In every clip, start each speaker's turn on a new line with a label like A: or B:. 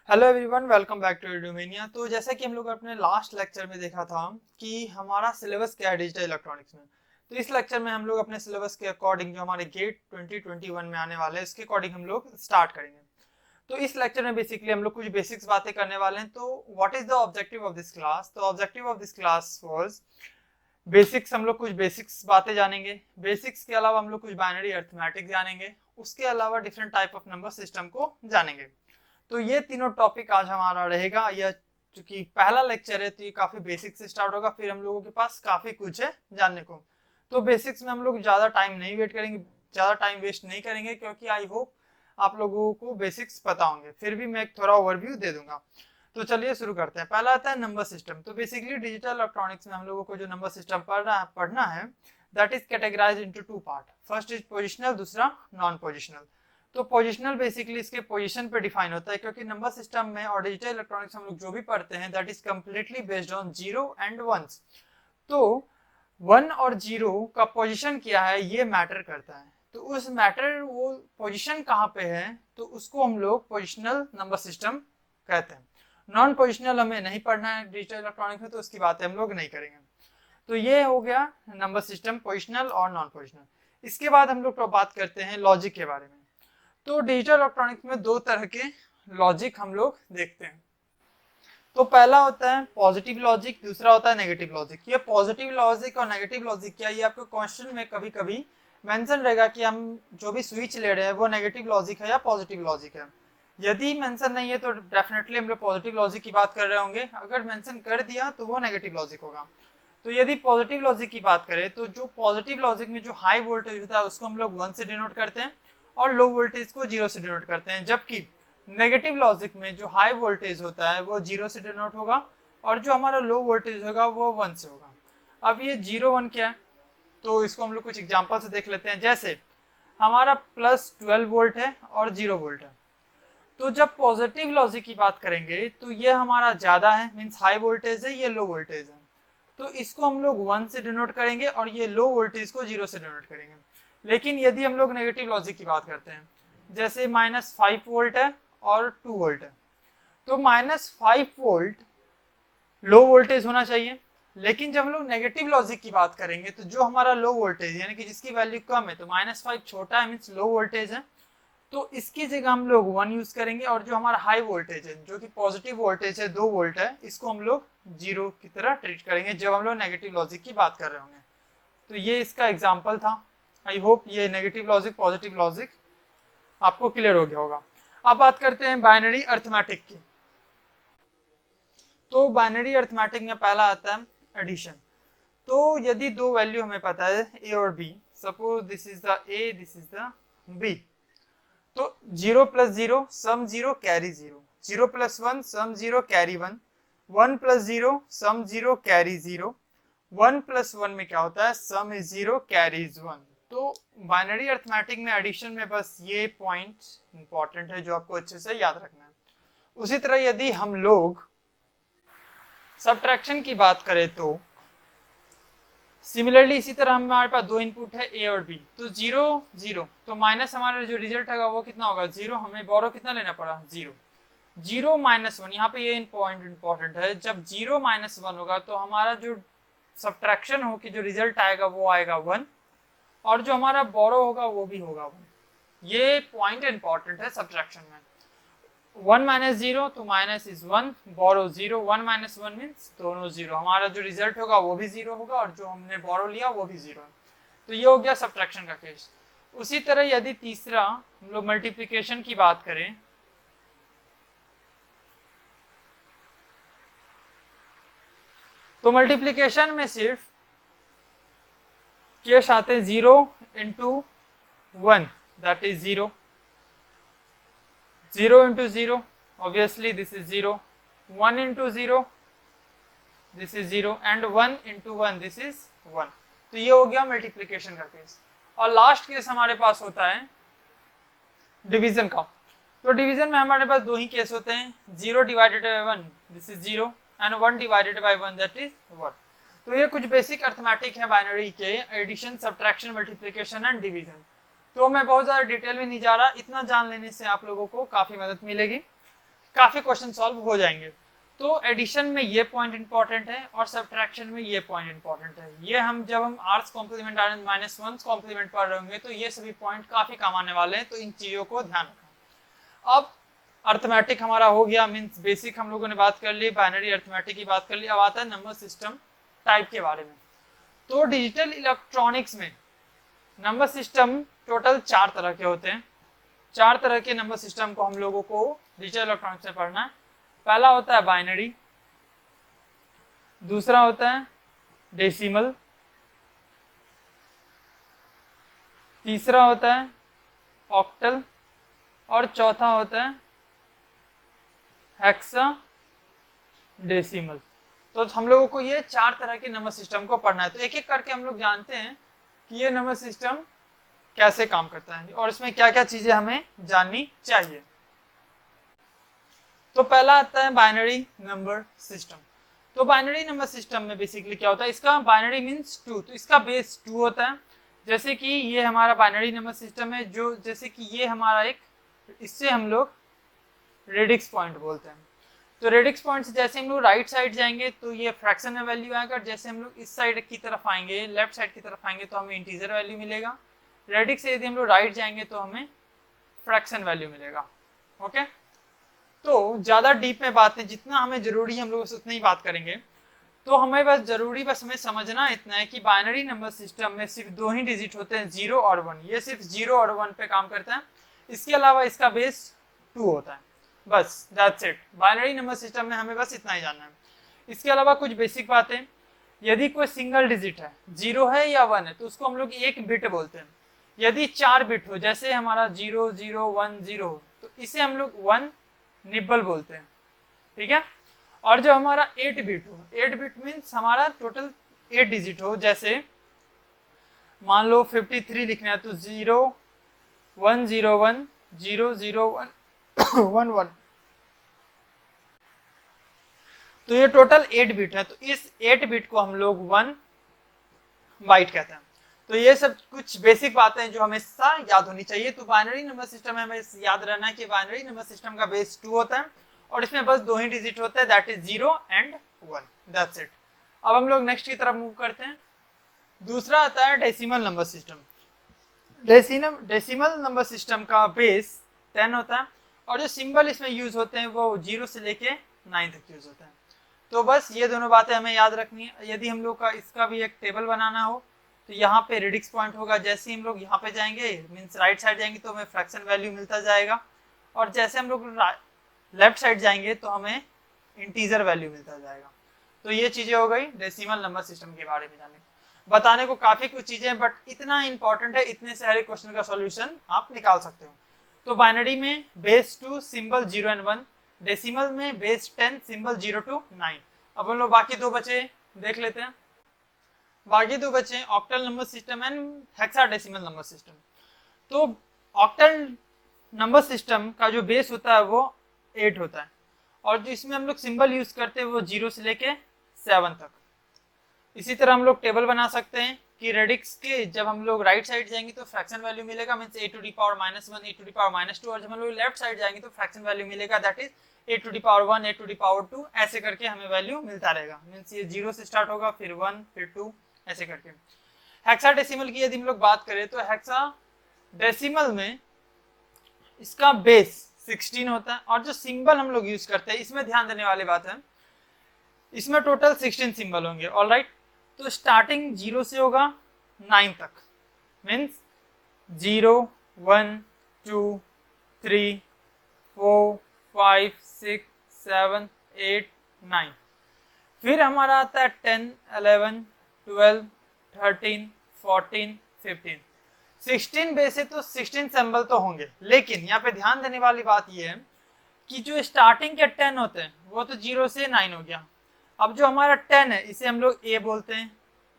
A: Hello everyone, welcome back to Edumania. तो जैसा कि हम लोग अपने लास्ट लेक्चर में देखा था कि हमारा सिलेबस क्या है डिजिटल इलेक्ट्रॉनिक्स में। तो इस लेक्चर में हम लोग अपने सिलेबस के अकॉर्डिंग जो हमारे गेट 2021 में आने वाले हैं इसके अकॉर्डिंग हम लोग स्टार्ट करेंगे। तो इस लेक्चर में बेसिकली हम लोग कुछ बेसिक्स बातें करने वाले हैं। तो what is the objective of this class? तो objective of this class was basics, हम लोग कुछ बेसिक्स बातें जानेंगे। बेसिक्स के अलावा हम लोग कुछ बाइनरी अरिथमेटिक जानेंगे। उसके अलावा different type of number system को जानेंगे। तो ये तीनों टॉपिक आज हमारा रहेगा। यह चूंकि पहला लेक्चर है तो ये काफी बेसिक से स्टार्ट होगा, फिर हम लोगों के पास काफी कुछ है जानने को। तो बेसिक्स में हम लोग ज्यादा टाइम नहीं वेट करेंगे, ज्यादा टाइम वेस्ट नहीं करेंगे, क्योंकि आई होप आप लोगों को बेसिक्स पता होंगे। फिर भी मैं एक थोड़ा ओवरव्यू दे दूंगा। तो चलिए शुरू करते हैं। पहला आता है नंबर सिस्टम। तो बेसिकली डिजिटल इलेक्ट्रॉनिक्स में हम लोगों को जो नंबर सिस्टम पढ़ना है that is categorised into two part. First is positional, दूसरा नॉन पोजिशनल। तो पोजिशनल बेसिकली इसके पोजीशन पे डिफाइन होता है, क्योंकि नंबर सिस्टम में और डिजिटल इलेक्ट्रॉनिक्स हम लोग जो भी पढ़ते हैं that is completely based on zero and ones. तो वन और जीरो का पोजीशन क्या है ये मैटर करता है। तो उस मैटर वो पोजीशन कहाँ पे है तो उसको हम लोग पोजिशनल नंबर सिस्टम कहते हैं। नॉन पोजिशनल हमें नहीं पढ़ना है डिजिटल इलेक्ट्रॉनिक्स में, तो उसकी बातें हम लोग नहीं करेंगे। तो ये हो गया नंबर सिस्टम, पोजिशनल और नॉन पोजिशनल। इसके बाद हम लोग तो बात करते हैं लॉजिक के बारे में। तो डिजिटल इलेक्ट्रॉनिक्स में दो तरह के लॉजिक हम लोग देखते हैं। तो पहला होता है पॉजिटिव लॉजिक, दूसरा होता है नेगेटिव लॉजिक। ये पॉजिटिव लॉजिक और नेगेटिव लॉजिक क्या, ये आपको क्वेश्चन में कभी कभी मेंशन रहेगा कि हम जो भी स्विच ले रहे हैं वो नेगेटिव लॉजिक है या पॉजिटिव लॉजिक है। यदि मेंशन नहीं है तो डेफिनेटली हम लोग पॉजिटिव लॉजिक की बात कर रहे होंगे, अगर मेंशन कर दिया तो वो नेगेटिव लॉजिक होगा। तो यदि पॉजिटिव लॉजिक की बात करें तो जो पॉजिटिव लॉजिक में जो हाई वोल्टेज होता है उसको हम लोग 1 से डिनोट करते हैं और लो वोल्टेज को 0 से डिनोट करते हैं, जबकि नेगेटिव लॉजिक में जो हाई वोल्टेज होता है वो 0 से डिनोट होगा और जो हमारा लो वोल्टेज होगा वो 1 से होगा। अब ये 0 1 क्या है, तो इसको हम लोग कुछ एग्जांपल से देख लेते हैं। जैसे हमारा प्लस 12 वोल्ट है और 0 वोल्ट है। तो जब पॉजिटिव लॉजिक की बात करेंगे तो ये हमारा ज्यादा है, मीन्स हाई वोल्टेज है, ये लो वोल्टेज है। तो इसको हम लोग 1 से डिनोट करेंगे और ये लो वोल्टेज को 0 से डिनोट करेंगे। लेकिन यदि हम लोग नेगेटिव लॉजिक की बात करते हैं, जैसे -5 वोल्ट है और 2 वोल्ट है, तो -5 वोल्ट लो वोल्टेज होना चाहिए। लेकिन जब हम लोग नेगेटिव लॉजिक की बात करेंगे तो जो हमारा लो वोल्टेज यानी कि जिसकी वैल्यू कम है, तो -5 छोटा है मीन्स लो वोल्टेज है, तो इसकी जगह हम लोग 1 यूज करेंगे और जो हमारा हाई वोल्टेज है जो कि पॉजिटिव वोल्टेज है 2 वोल्ट है, इसको हम लोग 0 की तरह ट्रीट करेंगे जब हम लोग नेगेटिव लॉजिक की बात कर रहे होंगे। तो ये इसका एग्जाम्पल था। आई होप ये नेगेटिव लॉजिक पॉजिटिव लॉजिक आपको क्लियर हो गया होगा। अब बात करते हैं बाइनरी अरिथमेटिक की। तो बाइनरी अरिथमेटिक में पहला आता है एडिशन। तो यदि दो वैल्यू हमें पता है ए और B, suppose this is the A, this is the B, तो 0 + 0 sum 0 carry 0, 0 + 1 sum 0 carry 1, 1 + 0 sum 0 carry 0, 1 + 1 में क्या होता है सम इज 0 कैरी इज 1। तो बाइनरी अरिथमेटिक में एडिशन में बस ये पॉइंट इंपॉर्टेंट है जो आपको अच्छे से याद रखना है। उसी तरह यदि हम लोग सब्ट्रैक्शन की बात करें तो सिमिलरली इसी तरह हमारे पास दो इनपुट है ए और बी, तो 0 0, तो माइनस हमारा जो रिजल्ट होगा वो कितना होगा 0। हमें बोरो कितना लेना पड़ा 0, 0 - 1। यहाँ पे ये पॉइंट इंपॉर्टेंट है, जब 0 - 1 होगा तो हमारा जो सब्ट्रैक्शन हो कि जो रिजल्ट आएगा वो आएगा 1 और जो हमारा बोरो होगा वो भी होगा 1। ये पॉइंट इंपॉर्टेंट है सब्ट्रैक्शन में। 1 - 0 तो माइनस इज 1, बोरो 0, 1 - 1 मीन्स दोनों 0। हमारा जो रिजल्ट होगा वो भी 0 होगा और जो हमने बोरो लिया वो भी 0 है। तो ये हो गया सब्ट्रैक्शन का केस। उसी तरह यदि तीसरा हम लोग मल्टीप्लिकेशन की बात करें, तो मल्टीप्लिकेशन में सिर्फ केस आते हैं 0 × 1 that is 0, 0 × 0 obviously this is 0, 1 × 0 this is 0 and 1 × 1 this is 1। तो ये हो गया मल्टीप्लिकेशन का केस। और लास्ट केस हमारे पास होता है डिवीजन का। तो डिवीजन में हमारे पास दो ही केस होते हैं, 0 / 1 this is 0 and 1 / 1 that is 1। तो ये कुछ बेसिक अरिथमेटिक है बाइनरी के, addition, subtraction, multiplication and division. तो मैं बहुत ज़्यादा डिटेल में नहीं जा रहा, इतना जान लेने से आप लोगों को काफ़ी मदद मिलेगी। काफी क्वेश्चन सॉल्व हो जाएंगे। तो एडिशन में ये पॉइंट इंपॉर्टेंट है और सब्ट्रैक्शन में ये पॉइंट इंपॉर्टेंट है। ये हम जब हम आर्ट्स कॉम्प्लीमेंट -1 कॉम्प्लीमेंट पढ़ रहे होंगे तो ये सभी पॉइंट काफी काम आने वाले हैं, तो इन चीजों को ध्यान रखना। अब अर्थमेटिक हमारा हो गया, मीन्स बेसिक हम लोगों ने बात कर ली, बाइनरी अर्थमेटिक की बात कर ली। अब आता है नंबर सिस्टम टाइप के बारे में। तो डिजिटल इलेक्ट्रॉनिक्स में नंबर सिस्टम टोटल 4 तरह के होते हैं। 4 तरह के नंबर सिस्टम को हम लोगों को डिजिटल इलेक्ट्रॉनिक्स में पढ़ना है। पहला होता है बाइनरी, दूसरा होता है डेसिमल, तीसरा होता है ऑक्टल और चौथा होता है हेक्सा डेसिमल। तो हम लोगों को ये 4 तरह के नंबर सिस्टम को पढ़ना है। तो एक एक करके हम लोग जानते हैं कि ये नंबर सिस्टम कैसे काम करता है और इसमें क्या क्या चीजें हमें जाननी चाहिए। तो पहला आता है बाइनरी नंबर सिस्टम। तो बाइनरी नंबर सिस्टम में बेसिकली क्या होता है, इसका बाइनरी मीन्स 2, तो इसका बेस 2 होता है। जैसे कि ये हमारा बाइनरी नंबर सिस्टम है, जो जैसे कि ये हमारा एक, इससे हम लोग रेडिक्स पॉइंट बोलते हैं। तो रेडिक्स पॉइंट से जैसे हम लोग राइट साइड जाएंगे तो ये फ्रैक्शन में वैल्यू आएगा, जैसे हम लोग इस साइड की तरफ आएंगे, लेफ्ट साइड की तरफ आएंगे तो हमें इंटीजर वैल्यू मिलेगा। रेडिक्स से यदि हम लोग राइट जाएंगे तो हमें फ्रैक्शन वैल्यू मिलेगा। ओके, तो ज़्यादा डीप में बातें जितना हमें जरूरी है हम लोग उतना ही बात करेंगे। तो हमें बस हमें समझना इतना है कि बाइनरी नंबर सिस्टम में सिर्फ 2 ही डिजिट होते हैं, 0 और 1। ये सिर्फ 0 और 1 पे काम करता है, इसके अलावा इसका बेस 2 होता है। बस that's it. Binary number system में हमें बस इतना ही जानना है। इसके अलावा कुछ बेसिक बातें, यदि कोई सिंगल डिजिट है, 0 है या 1 है, तो उसको हम लोग 1 बिट बोलते हैं। यदि 4 बिट हो, जैसे हमारा 0 0 1 0, तो इसे हम लोग 1 निबल बोलते हैं। ठीक है, और जो हमारा 8 बिट हो, 8 बिट मीन्स हमारा टोटल 8 डिजिट हो, जैसे मान लो 53 लिखना है तो 0 1 0 1 0 0 1 1 1, तो ये टोटल 8 बिट है। तो इस 8 बिट को हम लोग 1 बाइट कहते हैं। तो ये सब कुछ बेसिक बातें हैं जो हमेशा याद होनी चाहिए। तो बाइनरी नंबर सिस्टम में हमें याद रहना है कि बाइनरी नंबर सिस्टम का बेस 2 होता है और इसमें बस 2 ही डिजिट होते हैं, that is 0 and 1, that's it. अब हम लोग नेक्स्ट की तरफ मूव करते हैं। दूसरा आता है decimal number system. Decimal number system का बेस 10 होता है और जो सिंबल इसमें यूज होते हैं वो 0 से लेके 9 तक यूज होते हैं। तो बस ये दोनों बातें हमें याद रखनी है। यदि हम लोग का इसका भी एक टेबल बनाना हो तो यहाँ पे रेडिक्स पॉइंट होगा, जैसे ही हम लोग यहाँ पे जाएंगे मीन्स राइट साइड जाएंगे तो हमें फ्रैक्शन वैल्यू मिलता जाएगा, और जैसे हम लोग लेफ्ट साइड जाएंगे तो हमें इंटीजर वैल्यू मिलता जाएगा। तो ये चीजें हो गई डेसिमल नंबर सिस्टम के बारे में जाने बताने को काफी कुछ चीजें, बट इतना इंपॉर्टेंट है, इतने सारे क्वेश्चन का सॉल्यूशन आप निकाल सकते हो। तो बाइनरी में बेस 2 सिंबल 0 एंड 1, डेसिमल में बेस 10 सिंबल 0 to 9। अब हम लोग बाकी 2 बचे देख लेते हैं। बाकी 2 बचे octal number system and hexadecimal number system. तो ऑक्टल नंबर सिस्टम का जो बेस होता है वो 8 होता है और जो इसमें हम लोग सिंबल यूज करते हैं वो 0 से लेके 7 तक। इसी तरह हम लोग टेबल बना सकते हैं कि रेडिक्स के जब हम लोग राइट साइड जाएंगे तो फ्रैक्शन वैल्यू मिलेगा means a to the power -1 a to the power -2, और जब हम लोग लेफ्ट साइड जाएंगे तो फ्रैक्शन वैल्यू मिलेगा that is a to the power 1 a to the power 2, ऐसे करके हमें वैल्यू मिलता रहेगा। मींस ये 0 से स्टार्ट होगा फिर 1 फिर 2 ऐसे करके। हेक्साडेसिमल की यदि हम लोग बात करें तो हेक्साडेसिमल में इसका बेस 16 होता है और जो सिंबल हम लोग यूज करते हैं इसमें ध्यान देने वाली बात है, इसमें टोटल 16 सिंबल होंगे। ऑलराइट, तो स्टार्टिंग 0 से होगा 9 तक, मीन्स 0 1 2 3 4 5 6 7 8 9। फिर हमारा आता है 10 11 12 13 14 15। 16 बेस है तो 16 सिंबल तो होंगे, लेकिन यहाँ पे ध्यान देने वाली बात ये है कि जो स्टार्टिंग के 10 होते हैं वो तो 0 से 9 हो गया। अब जो हमारा 10 है इसे हम लोग A बोलते हैं,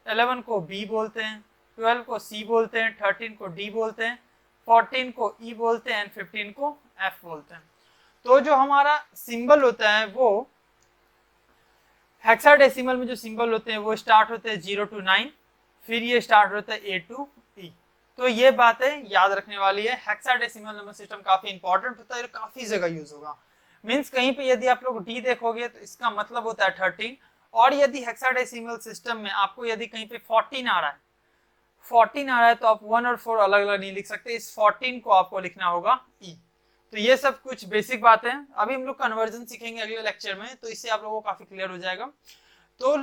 A: 11 को B बोलते हैं, 12 को C बोलते हैं, 13 को D बोलते हैं, 14 को E बोलते हैं एंड 15 को F बोलते हैं। तो जो हमारा सिंबल होता है वो हेक्साडेसिमल में जो सिंबल होते हैं वो स्टार्ट होते हैं 0 to 9, फिर ये स्टार्ट होता है A to E। तो ये बातें याद रखने वाली है। हेक्साडेसिमल नंबर सिस्टम काफी इंपॉर्टेंट होता है और काफी जगह यूज होगा। मीन्स कहीं पे यदि आप लोग डी देखोगे तो इसका मतलब होता है 13, और यदि हेक्साडेसिमल सिस्टम में आपको यदि कहीं पे 14 आ रहा है, 14 आ रहा है तो आप 1 और 4 अलग अलग नहीं लिख सकते, इस 14 को आपको लिखना होगा ई। तो ये सब कुछ बेसिक बातें हैं। अभी हम लोग कन्वर्जन सीखेंगे अगले लेक्चर में, तो इससे आप लोगों को काफी क्लियर हो जाएगा। तो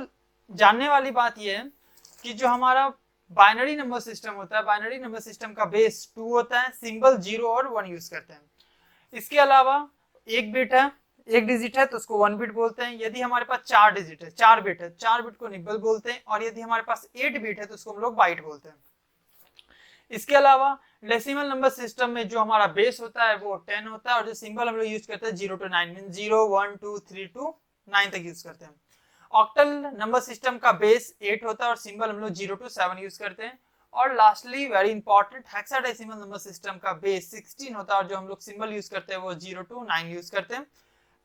A: जानने वाली बात ये है कि जो हमारा बाइनरी नंबर सिस्टम होता है, बाइनरी नंबर सिस्टम का बेस 2 होता है, सिंबल 0 और 1 यूज करते हैं। इसके अलावा एक बिट है, एक डिजिट है तो उसको 1 बिट बोलते हैं। यदि हमारे पास 4 डिजिट है, 4 बिट है, 4 बिट को निबल बोलते हैं। और यदि हमारे पास 8 बिट है तो उसको हम लोग बाइट बोलते हैं। इसके अलावा डेसिमल नंबर सिस्टम में जो हमारा बेस होता है वो 10 होता है, और जो सिंबल हम लोग यूज करते हैं 0 to 9 मीन 0 1 2 3 to 9 तक यूज करते हैं। ऑक्टल नंबर सिस्टम का बेस 8 होता है और सिंबल हम लोग 0 to 7 यूज करते हैं। और lastly very important, hexadecimal number system का बेस 16 होता है और जो हम लोग सिंबल यूज करते हैं वो 0 to 9 यूज करते हैं।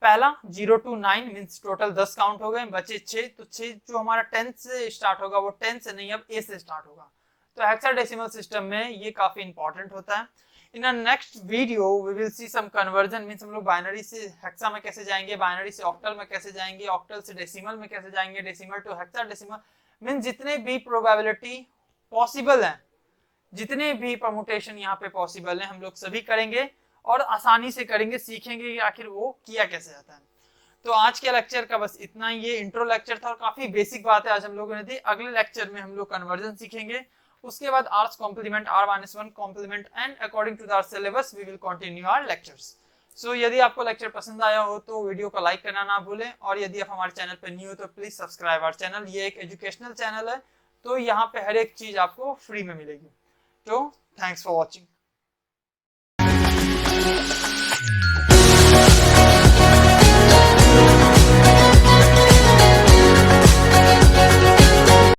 A: पहला 0 to 9 मींस टोटल 10 काउंट हो गए, बचे 6, तो 6 जो हमारा 10 से स्टार्ट होगा वो 10 से नहीं अब ए से स्टार्ट होगा। तो हेक्साडेसिमल सिस्टम में ये काफी इंपॉर्टेंट होता है। In a next video we will see some conversion, means हम लोग बाइनरी से हेक्सा में कैसे जाएंगे, बाइनरी से ऑक्टल में कैसे जाएंगे, ऑक्टल से डेसिमल में कैसे जाएंगे, डेसिमल टू हेक्साडेसिमल, मींस जितने भी प्रोबेबिलिटी पॉसिबल है, जितने भी परमुटेशन यहाँ पे पॉसिबल है हम लोग सभी करेंगे और आसानी से करेंगे, सीखेंगे कि आखिर वो किया कैसे जाता है। तो आज के लेक्चर का बस इतना ही, ये इंट्रो लेक्चर था और काफी बेसिक बात है आज हम लोगों ने दी। अगले लेक्चर में हम लोग कन्वर्जन सीखेंगे, उसके बाद R's complement, R-1 complement, and according to the syllabus we will continue our lectures. So यदि आपको लेक्चर पसंद आया हो तो वीडियो को लाइक करना ना भूलें, और यदि आप हमारे चैनल पर न्यू हो तो प्लीज सब्सक्राइब आवर चैनल। ये एक एजुकेशनल चैनल है, तो यहाँ पे हर एक चीज आपको फ्री में मिलेगी। तो थैंक्स फॉर वॉचिंग।